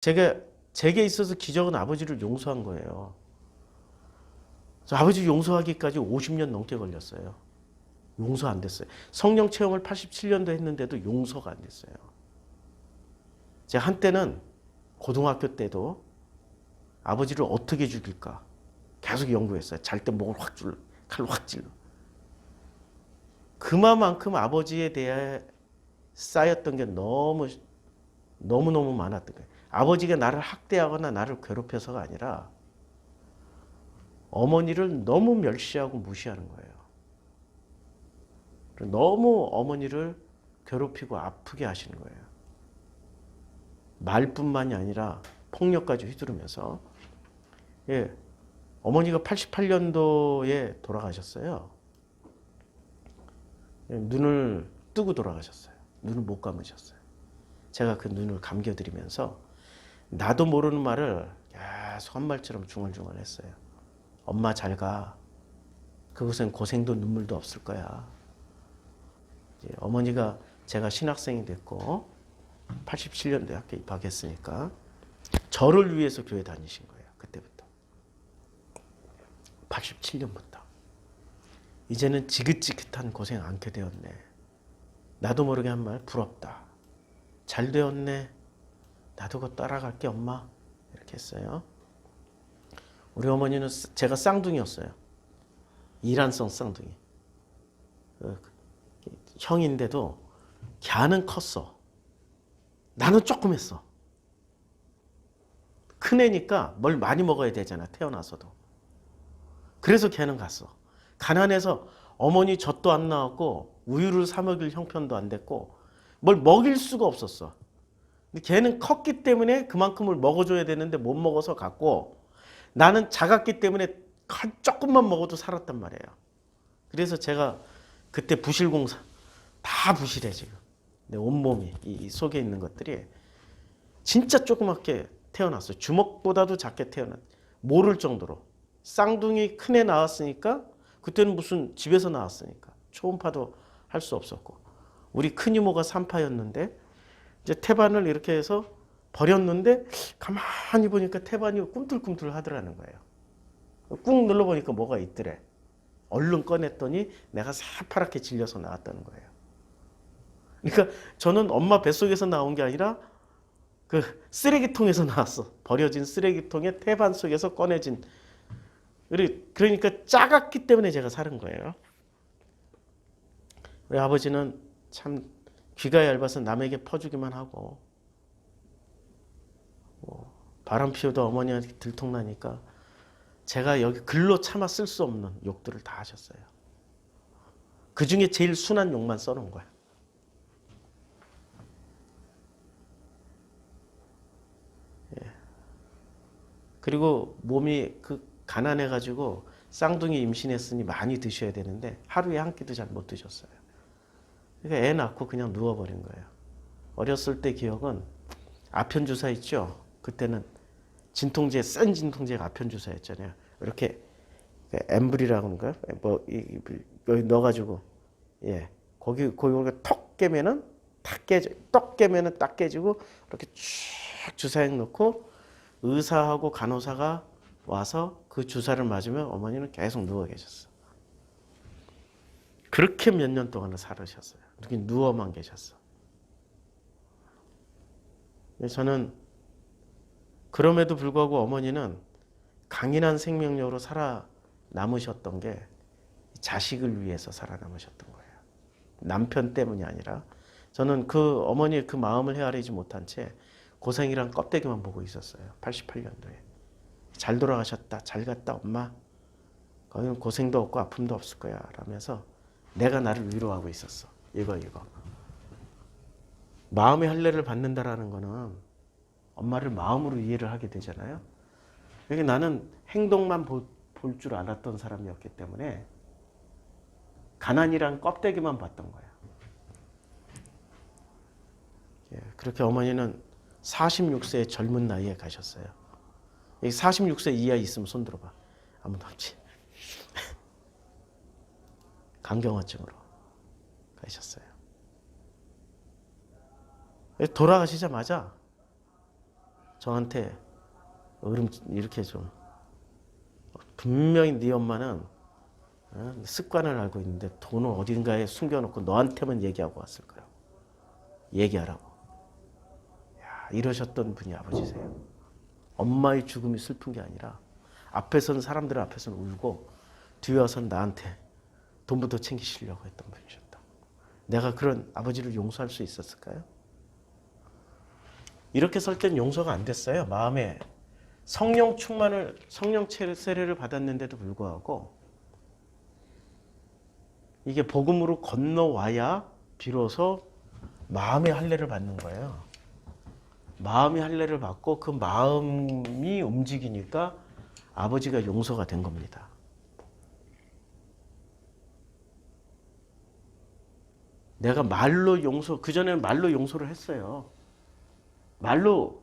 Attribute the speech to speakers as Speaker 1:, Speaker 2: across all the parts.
Speaker 1: 제게 있어서 기적은 아버지를 용서한 거예요. 아버지 용서하기까지 50년 넘게 걸렸어요. 용서 안 됐어요. 성령 체험을 87년도 했는데도 용서가 안 됐어요. 제가 한때는 고등학교 때도 아버지를 어떻게 죽일까 계속 연구했어요. 잘 때 목을 확 찔러, 칼로 확 찔러. 그만큼 아버지에 대해 쌓였던 게 너무너무 많았던 거예요. 아버지가 나를 학대하거나 나를 괴롭혀서가 아니라 어머니를 너무 멸시하고 무시하는 거예요. 너무 어머니를 괴롭히고 아프게 하시는 거예요. 말뿐만이 아니라 폭력까지 휘두르면서. 예, 어머니가 88년도에 돌아가셨어요. 예, 눈을 뜨고 돌아가셨어요. 눈을 못 감으셨어요. 제가 그 눈을 감겨드리면서 나도 모르는 말을 계속 한 말처럼 중얼중얼 했어요. 엄마 잘 가. 그곳엔 고생도 눈물도 없을 거야. 어머니가 제가 신학생이 됐고 87년도에 학교 입학했으니까 저를 위해서 교회 다니신 거예요. 그때부터. 87년부터. 이제는 지긋지긋한 고생 않게 되었네. 나도 모르게 한 말 부럽다. 잘 되었네. 나도 그거 따라갈게 엄마. 이렇게 했어요. 우리 어머니는 제가 쌍둥이였어요. 이란성 쌍둥이. 형인데도 걔는 컸어. 나는 조금 했어. 큰애니까 뭘 많이 먹어야 되잖아. 태어나서도. 그래서 걔는 갔어. 가난해서 어머니 젖도 안 나왔고 우유를 사 먹일 형편도 안 됐고 뭘 먹일 수가 없었어. 근데 걔는 컸기 때문에 그만큼을 먹어줘야 되는데 못 먹어서 갔고 나는 작았기 때문에 조금만 먹어도 살았단 말이에요. 그래서 제가 그때 부실공사 다 부실해 지금. 내 온몸이 이 속에 있는 것들이 진짜 조그맣게 태어났어요. 주먹보다도 작게 태어났. 모를 정도로. 쌍둥이 큰애 낳았으니까 그때는 무슨 집에서 나왔으니까 초음파도 할 수 없었고 우리 큰 이모가 3파였는데 이제 태반을 이렇게 해서 버렸는데 가만히 보니까 태반이 꿈틀꿈틀 하더라는 거예요. 꾹 눌러보니까 뭐가 있더래. 얼른 꺼냈더니 내가 새파랗게 질려서 나왔다는 거예요. 그러니까 저는 엄마 뱃속에서 나온 게 아니라 그 쓰레기통에서 나왔어. 버려진 쓰레기통에 태반 속에서 꺼내진. 그러니까 작았기 때문에 제가 사는 거예요. 우리 아버지는 참 귀가 얇아서 남에게 퍼주기만 하고 바람 피워도 어머니한테 들통나니까 제가 여기 글로 참아 쓸 수 없는 욕들을 다 하셨어요. 그 중에 제일 순한 욕만 써놓은 거야. 예. 그리고 몸이 가난해가지고 쌍둥이 임신했으니 많이 드셔야 되는데 하루에 한 끼도 잘 못 드셨어요. 그러니까 애 낳고 그냥 누워버린 거예요. 어렸을 때 기억은 아편 주사 있죠. 그때는 진통제, 센 진통제가 아편 주사였잖아요. 이렇게 엠브리라고 하는가? 여기 넣어가지고 거기 톡 깨면은 탁 깨져. 떡 깨면은 딱 깨지고 이렇게 쭉 주사액 넣고 의사하고 간호사가 와서 그 주사를 맞으면 어머니는 계속 누워 계셨어. 그렇게 몇 년 동안을 살으셨어요. 이렇게 누워만 계셨어. 저는 그럼에도 불구하고 어머니는 강인한 생명력으로 살아남으셨던 게 자식을 위해서 살아남으셨던 거예요. 남편 때문이 아니라 저는 그 어머니의 그 마음을 헤아리지 못한 채 고생이란 껍데기만 보고 있었어요. 88년도에. 잘 돌아가셨다. 잘 갔다 엄마. 거기는 고생도 없고 아픔도 없을 거야. 라면서 내가 나를 위로하고 있었어. 이거. 마음의 할례를 받는다라는 거는 엄마를 마음으로 이해를 하게 되잖아요. 그러니까 나는 행동만 볼 줄 알았던 사람이었기 때문에 가난이란 껍데기만 봤던 거야. 그렇게 어머니는 46세의 젊은 나이에 가셨어요. 46세 이하 있으면 손 들어봐. 아무도 없지. 간경화증으로 가셨어요. 돌아가시자마자 저한테 이렇게 좀 분명히 네 엄마는 습관을 알고 있는데 돈을 어딘가에 숨겨놓고 너한테만 얘기하고 왔을 거야. 얘기하라고. 야, 이러셨던 분이 아버지세요. 엄마의 죽음이 슬픈 게 아니라 앞에서는 사람들 앞에서는 울고 뒤에 와서는 나한테 돈부터 챙기시려고 했던 분이셨다. 내가 그런 아버지를 용서할 수 있었을까요? 이렇게 설 땐 용서가 안 됐어요. 마음에 성령 충만을, 성령 세례를 받았는데도 불구하고 이게 복음으로 건너와야 비로소 마음의 할례를 받는 거예요. 마음의 할례를 받고 그 마음이 움직이니까 아버지가 용서가 된 겁니다. 내가 말로 그전에는 말로 용서를 했어요. 말로,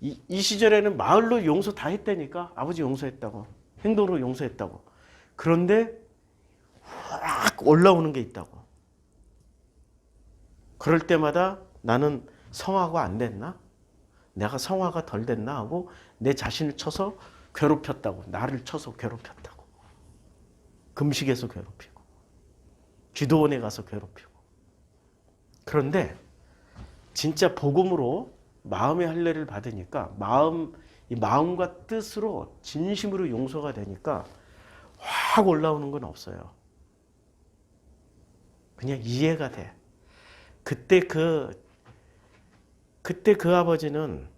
Speaker 1: 이 시절에는 말로 용서 다 했다니까. 아버지 용서했다고. 행동으로 용서했다고. 그런데 확 올라오는 게 있다고. 그럴 때마다 나는 성화가 안 됐나? 내가 성화가 덜 됐나 하고 내 자신을 쳐서 괴롭혔다고. 나를 쳐서 괴롭혔다고. 금식에서 괴롭히고 기도원에 가서 괴롭히고. 그런데 진짜 복음으로 마음의 할례를 받으니까 이 마음과 뜻으로 진심으로 용서가 되니까 확 올라오는 건 없어요. 그냥 이해가 돼. 그때 그 아버지는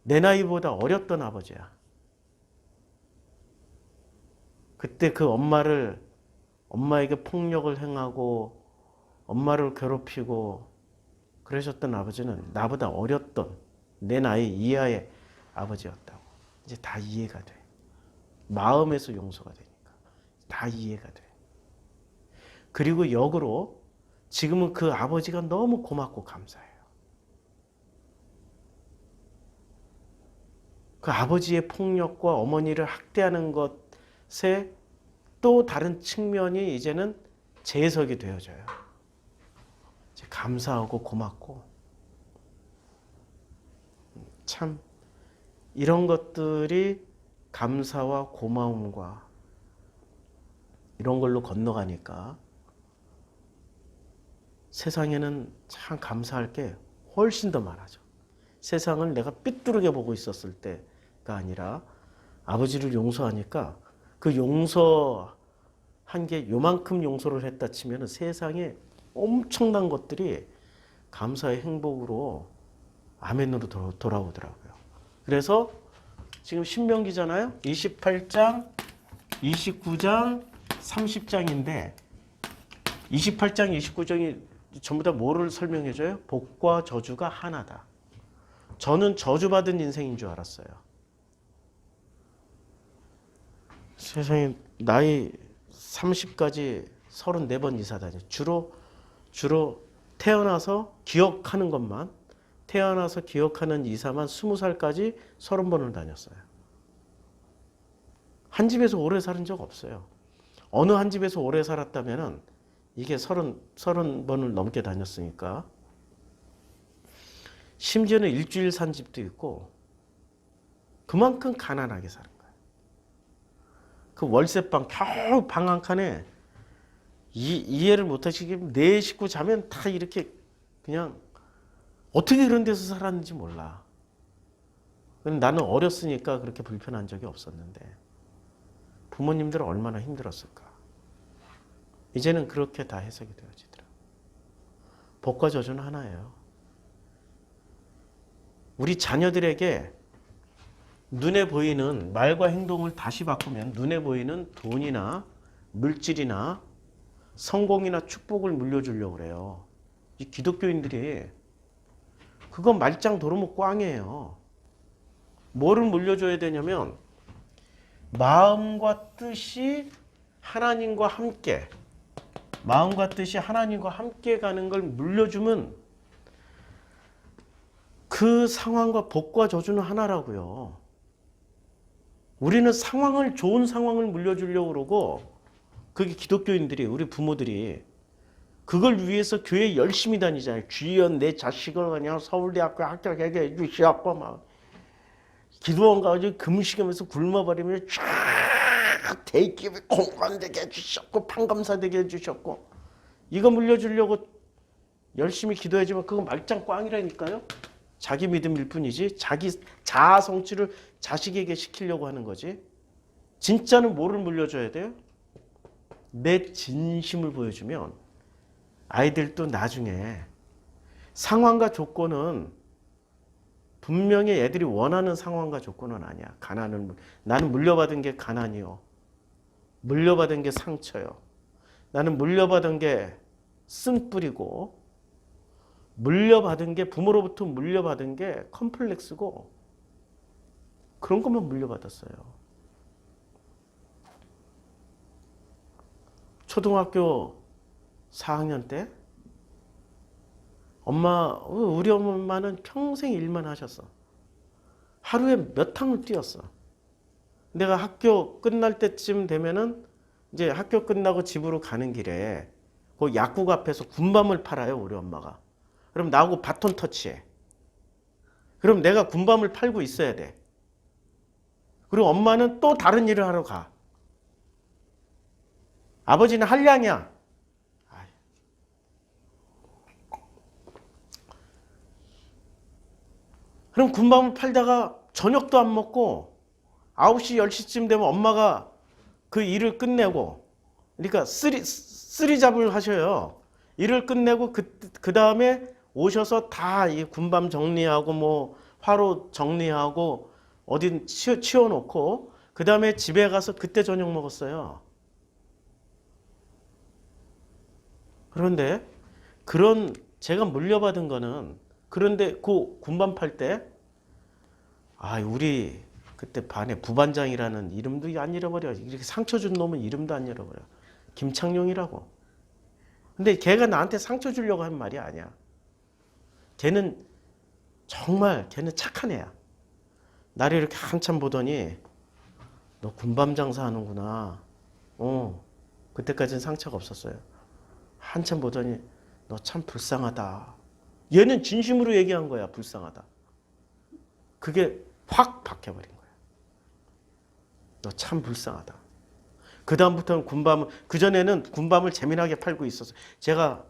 Speaker 1: 내 나이보다 어렸던 아버지야. 그때 그 엄마에게 폭력을 행하고 엄마를 괴롭히고 그러셨던 아버지는 나보다 어렸던 내 나이 이하의 아버지였다고. 이제 다 이해가 돼. 마음에서 용서가 되니까 다 이해가 돼. 그리고 역으로 지금은 그 아버지가 너무 고맙고 감사해요. 그 아버지의 폭력과 어머니를 학대하는 것에 또 다른 측면이 이제는 재해석이 되어져요. 이제 감사하고 고맙고 참 이런 것들이 감사와 고마움과 이런 걸로 건너가니까 세상에는 참 감사할 게 훨씬 더 많아져. 세상을 내가 삐뚤게 보고 있었을 때가 아니라 아버지를 용서하니까 그 용서한 게 요만큼 용서를 했다 치면 세상에 엄청난 것들이 감사의 행복으로 아멘으로 돌아오더라고요. 그래서 지금 신명기잖아요. 28장, 29장, 30장인데 28장, 29장이 전부 다 뭐를 설명해줘요? 복과 저주가 하나다. 저는 저주받은 인생인 줄 알았어요. 세상에 나이 30까지 34번 이사 다녔어요. 주로 태어나서 기억하는 것만, 태어나서 기억하는 이사만 20살까지 30번을 다녔어요. 한 집에서 오래 살은 적 없어요. 어느 한 집에서 오래 살았다면은 이게 30번을 넘게 다녔으니까. 심지어는 일주일 산 집도 있고 그만큼 가난하게 사는 거예요. 그 월세방 겨우 방 한 칸에 이해를 못하시겠지만 네 식구 자면 다 이렇게 그냥 어떻게 그런 데서 살았는지 몰라. 나는 어렸으니까 그렇게 불편한 적이 없었는데 부모님들은 얼마나 힘들었을까. 이제는 그렇게 다 해석이 되어지더라. 복과 저주는 하나예요. 우리 자녀들에게 눈에 보이는 말과 행동을 다시 바꾸면 눈에 보이는 돈이나 물질이나 성공이나 축복을 물려주려고 그래요. 이 기독교인들이 그거 말짱 도루묵 꽝이에요. 뭐를 물려줘야 되냐면 마음과 뜻이 하나님과 함께 가는 걸 물려주면 그 상황과 복과 저주는 하나라고요. 우리는 좋은 상황을 물려주려고 그러고 그게 기독교인들이, 우리 부모들이 그걸 위해서 교회 열심히 다니잖아요. 주여 내 자식을 그냥 서울대학교 합격하게 해주시옵고 막 기도원 가가지고 금식하면서 굶어버리면 쫙 대기업이 공감되게 해주셨고 판감사되게 해주셨고 이거 물려주려고 열심히 기도하지만 그거 말짱 꽝이라니까요. 자기 믿음일 뿐이지 자기 자아 성취를 자식에게 시키려고 하는 거지. 진짜는 뭐를 물려줘야 돼요? 내 진심을 보여주면 아이들도 나중에 상황과 조건은 분명히 애들이 원하는 상황과 조건은 아니야. 나는 물려받은 게 가난이요. 물려받은 게 상처요. 나는 물려받은 게 쓴뿌리고 물려받은 게 부모로부터 물려받은 게 컴플렉스고 그런 것만 물려받았어요. 초등학교 4학년 때 우리 엄마는 평생 일만 하셨어. 하루에 몇 탕을 뛰었어. 내가 학교 끝날 때쯤 되면은 이제 학교 끝나고 집으로 가는 길에 그 약국 앞에서 군밤을 팔아요, 우리 엄마가. 그럼 나하고 바톤 터치해. 그럼 내가 군밤을 팔고 있어야 돼. 그리고 엄마는 또 다른 일을 하러 가. 아버지는 한량이야. 그럼 군밤을 팔다가 저녁도 안 먹고 9시, 10시쯤 되면 엄마가 그 일을 끝내고 그러니까 쓰리잡을 하셔요. 일을 끝내고 그 다음에 오셔서 다 이 군밤 정리하고 뭐 화로 정리하고 어딘 치워놓고 그 다음에 집에 가서 그때 저녁 먹었어요. 그런데 제가 물려받은 거는 그런데 그 군밤 팔 때 우리 그때 반에 부반장이라는 이름도 안 잃어버려. 이렇게 상처 준 놈은 이름도 안 잃어버려. 김창룡이라고. 근데 걔가 나한테 상처 주려고 한 말이 아니야. 걔는 착한 애야. 나를 이렇게 한참 보더니 너 군밤 장사 하는구나. 그때까지는 상처가 없었어요. 한참 보더니 너 참 불쌍하다. 얘는 진심으로 얘기한 거야. 불쌍하다. 그게 확 박혀버린 거야. 너 참 불쌍하다. 그 다음부터는 그전에는 군밤을 재미나게 팔고 있었어요. 제가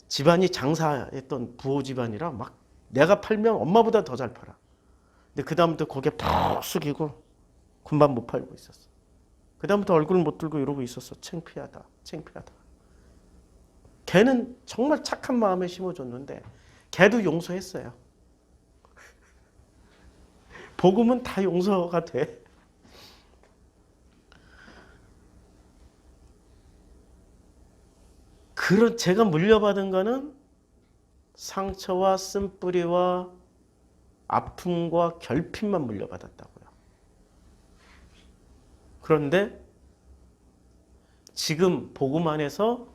Speaker 1: 집안이 장사했던 부호 집안이라 막 내가 팔면 엄마보다 더 잘 팔아. 근데 그 다음부터 고개 푹 숙이고 군밤 못 팔고 있었어. 그 다음부터 얼굴 못 들고 이러고 있었어. 창피하다. 걔는 정말 착한 마음에 심어줬는데 걔도 용서했어요. 복음은 다 용서가 돼. 제가 물려받은 거는 상처와 쓴뿌리와 아픔과 결핍만 물려받았다고요. 그런데 지금 복음 안에서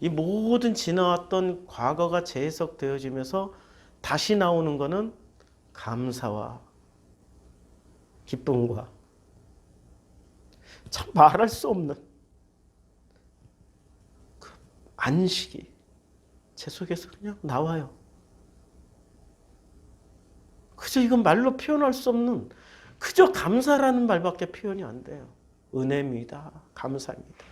Speaker 1: 이 모든 지나왔던 과거가 재해석되어지면서 다시 나오는 거는 감사와 기쁨과 참 말할 수 없는 그 안식이 제 속에서 그냥 나와요. 그저 이건 말로 표현할 수 없는 그저 감사라는 말밖에 표현이 안 돼요. 은혜입니다. 감사입니다.